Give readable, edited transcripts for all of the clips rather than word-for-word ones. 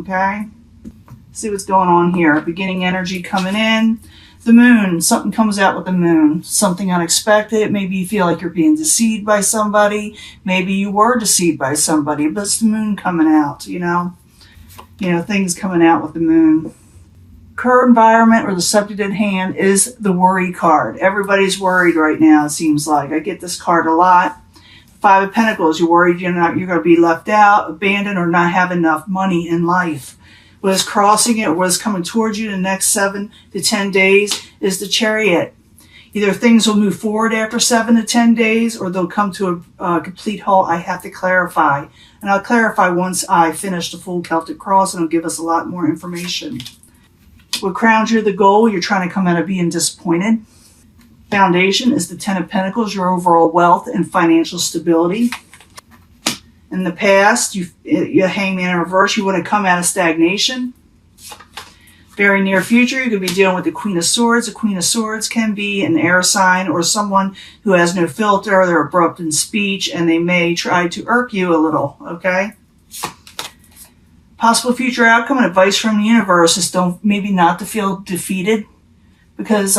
Okay? See what's going on here. Beginning energy coming in. The moon, something comes out with the moon, something unexpected. Maybe you feel like you're being deceived by somebody. Maybe you were deceived by somebody, but it's the moon coming out, you know, things coming out with the moon. Current environment or the subject at hand is the worry card. Everybody's worried right now, it seems like. I get this card a lot. Five of Pentacles, you're worried you're going to be left out, abandoned, or not have enough money in life. What is crossing it, what is coming towards you in the next 7 to 10 days is the Chariot. Either things will move forward after 7 to 10 days or they'll come to a complete halt. I have to clarify. And I'll clarify once I finish the full Celtic cross, and it'll give us a lot more information. What crowns you the goal, you're trying to come out of being disappointed. Foundation is the Ten of Pentacles, your overall wealth and financial stability. In the past, you Hangman in reverse, you want to come out of stagnation. Very near future, you could be dealing with the Queen of Swords. The Queen of Swords can be an air sign or someone who has no filter. They're abrupt in speech and they may try to irk you a little, okay? Possible future outcome and advice from the universe is maybe not to feel defeated, because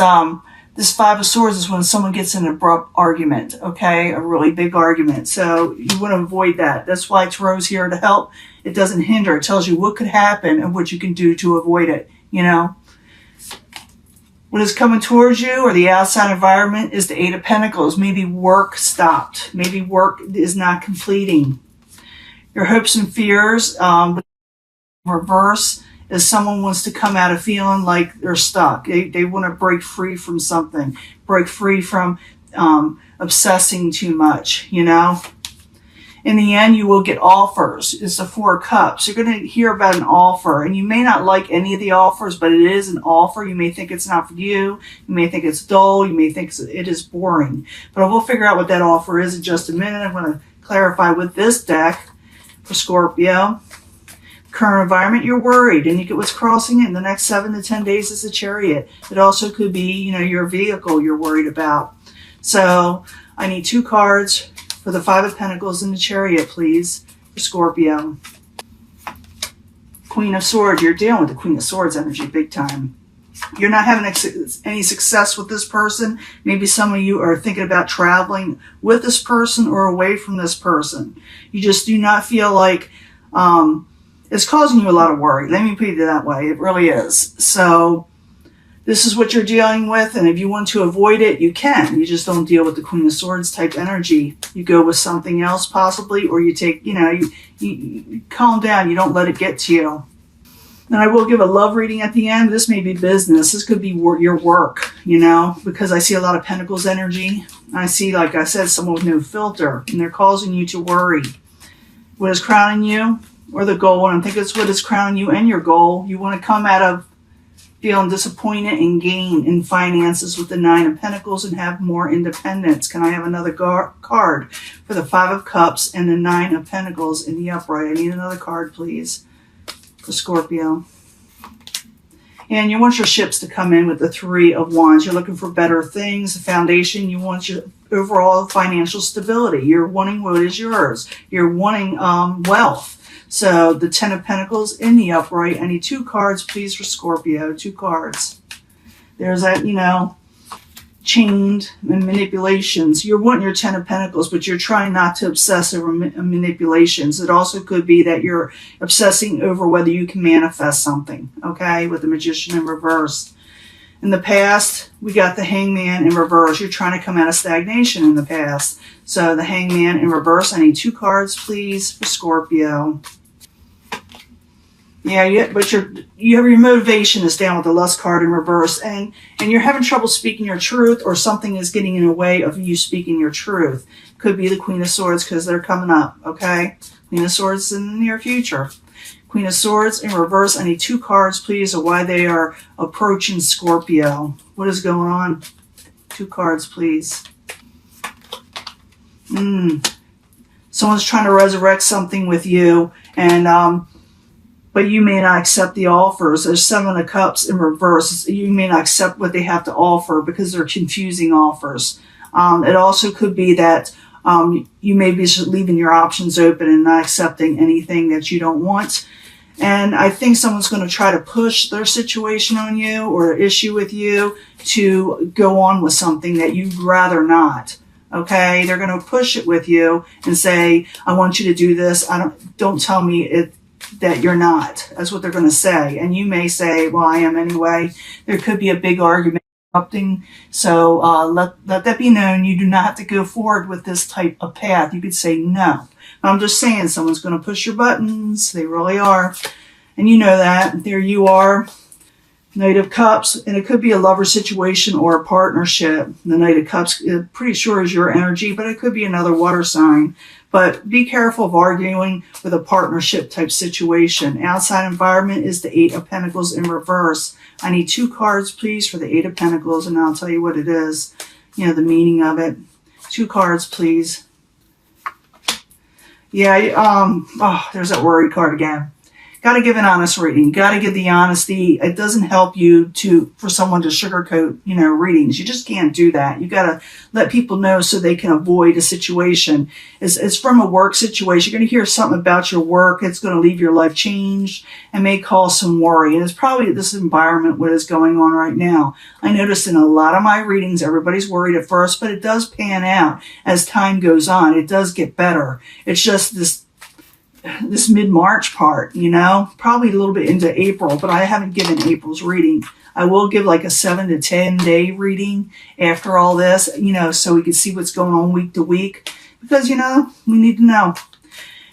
this Five of Swords is when someone gets in an abrupt argument, okay? A really big argument. So you want to avoid that. That's why Tarot's here to help. It doesn't hinder. It tells you what could happen and what you can do to avoid it, you know? What is coming towards you or the outside environment is the Eight of Pentacles. Maybe work stopped. Maybe work is not completing. Your hopes and fears, reverse, is someone wants to come out of feeling like they're stuck. They want to break free from something, break free from obsessing too much, you know. In the end, you will get offers. It's the Four of Cups. You're going to hear about an offer, and you may not like any of the offers, but it is an offer. You may think it's not for you. You may think it's dull. You may think it is boring. But we'll figure out what that offer is in just a minute. I'm going to clarify with this deck for Scorpio. Current environment, you're worried, and you get what's crossing it in the next 7 to 10 days is a Chariot. It also could be, you know, your vehicle you're worried about. So I need 2 cards for the Five of Pentacles and the Chariot, please, for Scorpio. Queen of Swords, you're dealing with the Queen of Swords energy big time. You're not having any success with this person. Maybe some of you are thinking about traveling with this person or away from this person. You just do not feel like it's causing you a lot of worry. Let me put it that way. It really is. So this is what you're dealing with. And if you want to avoid it, you can. You just don't deal with the Queen of Swords type energy. You go with something else possibly, or you take, you know, you calm down. You don't let it get to you. And I will give a love reading at the end. This may be business. This could be your work, you know, because I see a lot of Pentacles energy. I see, like I said, someone with no filter, and they're causing you to worry. What is crowning you? Or the goal, and I think it's what is crowning you and your goal. You want to come out of feeling disappointed and gain in finances with the Nine of Pentacles and have more independence. Can I have another card for the Five of Cups and the Nine of Pentacles in the upright? I need another card, please, for Scorpio. And you want your ships to come in with the Three of Wands. You're looking for better things, the foundation. You want your overall financial stability. You're wanting what is yours. You're wanting wealth. So the Ten of Pentacles in the upright. I need 2 cards, please, for Scorpio. 2 cards. There's that, you know, chained and manipulations. You're wanting your Ten of Pentacles, but you're trying not to obsess over manipulations. It also could be that you're obsessing over whether you can manifest something, okay, with the Magician in reverse. In the past, we got the Hangman in reverse. You're trying to come out of stagnation in the past. So the Hangman in reverse. I need 2 cards, please, for Scorpio. Yeah, but you have your motivation is down with the Lust card in reverse, and you're having trouble speaking your truth, or something is getting in the way of you speaking your truth. Could be the Queen of Swords because they're coming up, okay? Queen of Swords in the near future. Queen of Swords in reverse. I need 2 cards, please, of why they are approaching Scorpio. What is going on? 2 cards, please. Someone's trying to resurrect something with you, and but you may not accept the offers. There's 7 of Cups in reverse. You may not accept what they have to offer because they're confusing offers. It also could be that you may be just leaving your options open and not accepting anything that you don't want. And I think someone's going to try to push their situation on you or issue with you to go on with something that you'd rather not. Okay? They're going to push it with you and say, I want you to do this. Don't tell me that you're not. That's what they're going to say. And you may say, well, I am anyway. There could be a big argument erupting. So let that be known. You do not have to go forward with this type of path. You could say no. I'm just saying, someone's going to push your buttons. They really are. And you know that. There you are. Knight of Cups. And it could be a lover situation or a partnership. The Knight of Cups, pretty sure is your energy, but it could be another water sign. But be careful of arguing with a partnership type situation. Outside environment is the Eight of Pentacles in reverse. I need 2 cards, please, for the Eight of Pentacles, and I'll tell you what it is. You know, the meaning of it. 2 cards, please. Yeah, there's that worry card again. Got to give an honest reading. Got to give the honesty. It doesn't help you for someone to sugarcoat, readings. You just can't do that. You got to let people know so they can avoid a situation. It's from a work situation. You're going to hear something about your work. It's going to leave your life changed and may cause some worry. And it's probably this environment what is going on right now. I noticed in a lot of my readings, everybody's worried at first, but it does pan out as time goes on. It does get better. It's just this mid-March part, probably a little bit into April, but I haven't given April's reading. I will give like a 7 to 10 day reading after all this, so we can see what's going on week to week, because, we need to know.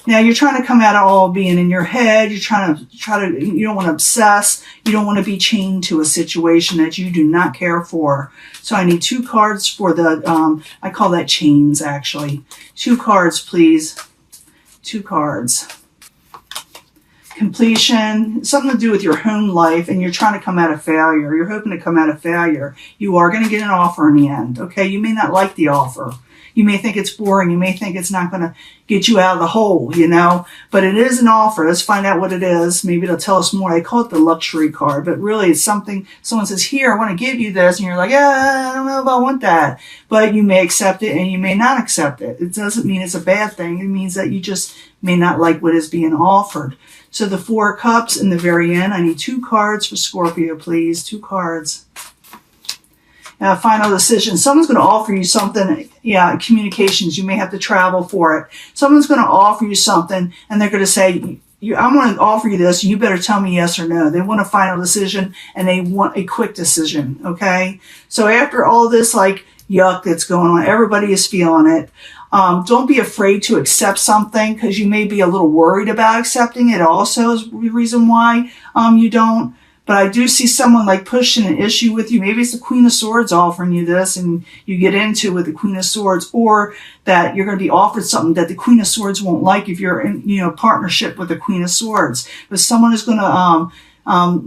Now, you're trying to come out of all being in your head. You're trying to, you don't want to obsess. You don't want to be chained to a situation that you do not care for. So I need 2 cards for the, I call that chains, actually. 2 cards, please. 2 cards. Completion, something to do with your home life, and you're trying to come out of failure. You're hoping to come out of failure. You are going to get an offer in the end, okay? You may not like the offer. You may think it's boring. You may think it's not going to get you out of the hole, but it is an offer. Let's find out what it is. Maybe it'll tell us more. I call it the luxury card, but really it's something, someone says, here, I want to give you this. And you're like, I don't know if I want that. But you may accept it and you may not accept it. It doesn't mean it's a bad thing. It means that you just may not like what is being offered. So the 4 of Cups in the very end, I need 2 cards for Scorpio, please. 2 cards. Final decision. Someone's going to offer you something. Yeah, communications. You may have to travel for it. Someone's going to offer you something, and they're going to say, I'm going to offer you this. You better tell me yes or no. They want a final decision, and they want a quick decision, okay? So after all this, yuck that's going on, everybody is feeling it. Don't be afraid to accept something, because you may be a little worried about accepting it also is the reason why you don't. But I do see someone pushing an issue with you. Maybe it's the Queen of Swords offering you this and you get into with the Queen of Swords, or that you're going to be offered something that the Queen of Swords won't like if you're in, partnership with the Queen of Swords. But someone is going to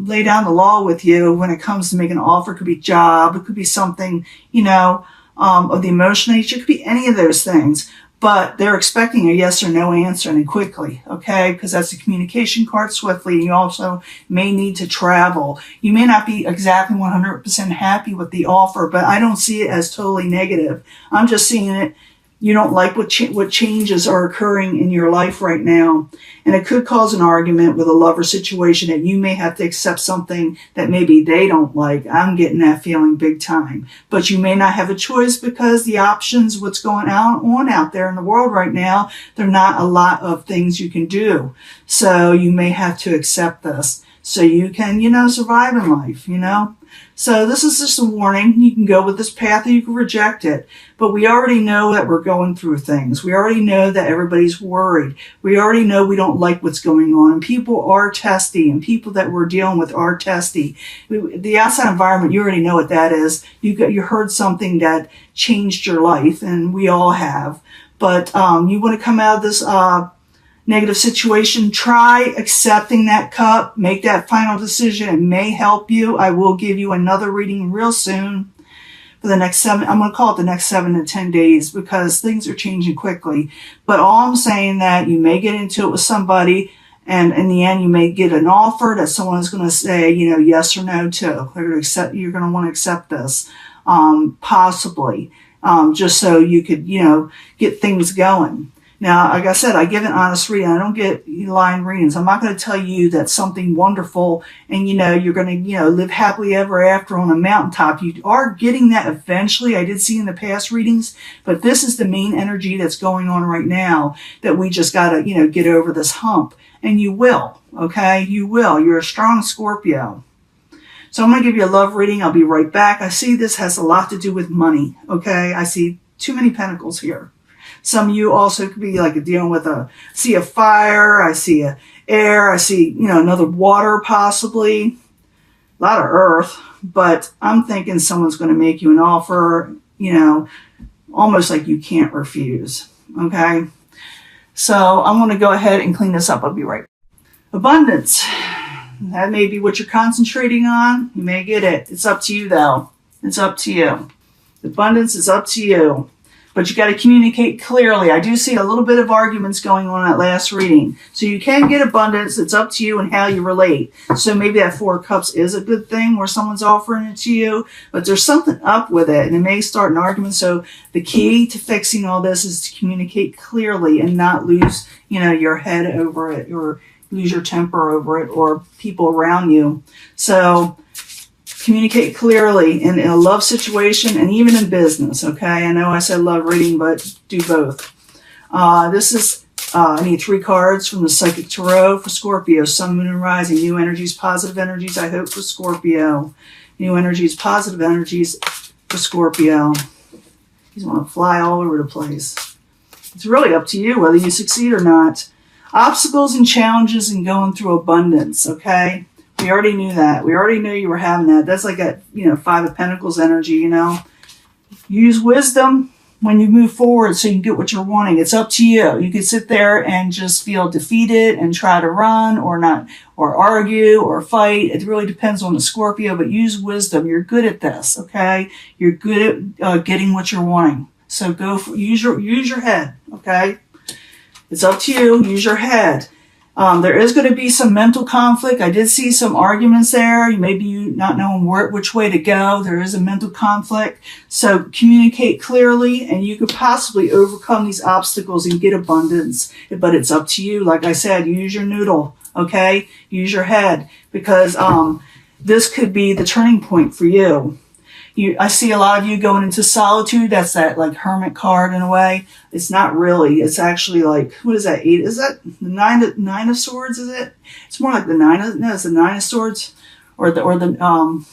lay down the law with you when it comes to making an offer. It could be job. It could be something, of the emotional nature. It could be any of those things. But they're expecting a yes or no answer and quickly, okay? Because that's the communication card, swiftly. You also may need to travel. You may not be exactly 100% happy with the offer, but I don't see it as totally negative. I'm just seeing it. You don't like what changes are occurring in your life right now. And it could cause an argument with a lover situation, and you may have to accept something that maybe they don't like. I'm getting that feeling big time. But you may not have a choice, because the options, what's going on out there in the world right now, there are not a lot of things you can do. So you may have to accept this so you can, survive in life, So this is just a warning. You can go with this path or you can reject it. But we already know that we're going through things. We already know that everybody's worried. We already know we don't like what's going on. And people are testy, and people that we're dealing with are testy. The outside environment, you already know what that is. You heard something that changed your life, and we all have. But you want to come out of this negative situation, try accepting that cup, make that final decision. It may help you. I will give you another reading real soon for the next 7, I'm going to call it the next 7 to 10 days, because things are changing quickly. But all I'm saying that you may get into it with somebody, and in the end, you may get an offer that someone is going to say, yes or no to. They're going to accept, you're going to want to accept this, possibly, just so you could, get things going. Now, like I said, I give an honest reading. I don't get line readings. I'm not going to tell you that something wonderful and, you're going to, live happily ever after on a mountaintop. You are getting that eventually. I did see in the past readings, but this is the main energy that's going on right now, that we just got to, get over this hump. And you will, okay? You will. You're a strong Scorpio. So I'm going to give you a love reading. I'll be right back. I see this has a lot to do with money, okay? I see too many pentacles here. Some of you also could be like dealing with see a fire, I see a air, I see, another water possibly, a lot of earth, but I'm thinking someone's going to make you an offer, almost like you can't refuse, okay? So I'm going to go ahead and clean this up. I'll be right back. Abundance. That may be what you're concentrating on. You may get it. It's up to you though. It's up to you. Abundance is up to you. But you got to communicate clearly. I do see a little bit of arguments going on at last reading. So you can get abundance. It's up to you and how you relate. So maybe that Four of Cups is a good thing where someone's offering it to you. But there's something up with it. And it may start an argument. So the key to fixing all this is to communicate clearly and not lose, your head over it or lose your temper over it or people around you. So communicate clearly in a love situation and even in business, okay? I know I said love reading, but do both. This is, I need 3 cards from the Psychic Tarot for Scorpio, Sun, Moon, and Rising. New energies, positive energies, I hope, for Scorpio. New energies, positive energies for Scorpio. He's want to fly all over the place. It's really up to you whether you succeed or not. Obstacles and challenges and going through abundance, okay? We already knew that. We already knew you were having that. That's like a, Five of Pentacles energy, Use wisdom when you move forward so you can get what you're wanting. It's up to you. You could sit there and just feel defeated and try to run or not, or argue or fight. It really depends on the Scorpio, but use wisdom. You're good at this, okay? You're good at getting what you're wanting. So use your head, okay? It's up to you. Use your head. There is going to be some mental conflict. I did see some arguments there. Maybe you not knowing which way to go. There is a mental conflict. So communicate clearly and you could possibly overcome these obstacles and get abundance. But it's up to you. Like I said, use your noodle, okay? Use your head because this could be the turning point for you. I see a lot of you going into solitude. That's that like hermit card in a way. It's not really. It's actually like, what is that? 8? Is that the nine of swords? Is it? It's more like it's the 9 of swords or the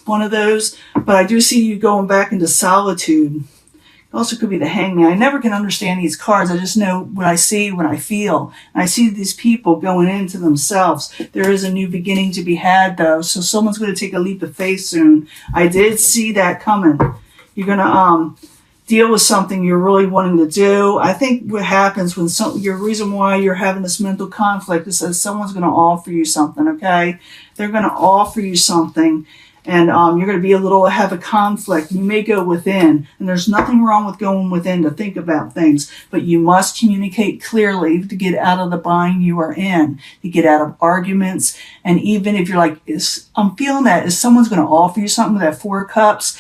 one of those. But I do see you going back into solitude. It also could be the Hangman. I never can understand these cards. I just know what I see, what I feel. And I see these people going into themselves. There is a new beginning to be had, though. So someone's going to take a leap of faith soon. I did see that coming. You're going to deal with something you're really wanting to do. I think what happens when your reason why you're having this mental conflict is that someone's going to offer you something, okay? They're going to offer you something. And you're going to have a conflict. You may go within, and there's nothing wrong with going within to think about things, but you must communicate clearly to get out of the bind you are in, to get out of arguments. And even if you're like, I'm feeling that, is someone's going to offer you something with that 4 cups,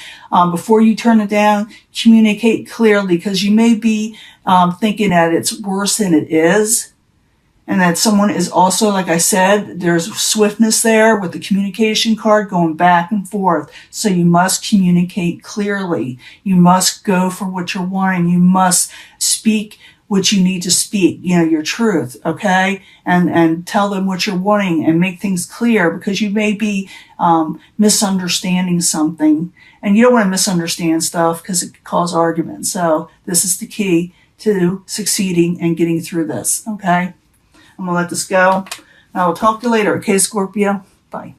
before you turn it down, communicate clearly because you may be thinking that it's worse than it is. And that someone is also, like I said, there's swiftness there with the communication card going back and forth. So you must communicate clearly. You must go for what you're wanting. You must speak what you need to speak, your truth, okay? And tell them what you're wanting and make things clear because you may be misunderstanding something. And you don't want to misunderstand stuff because it could cause arguments. So this is the key to succeeding and getting through this, okay? I'm going to let this go. I will talk to you later. Okay, Scorpio? Bye.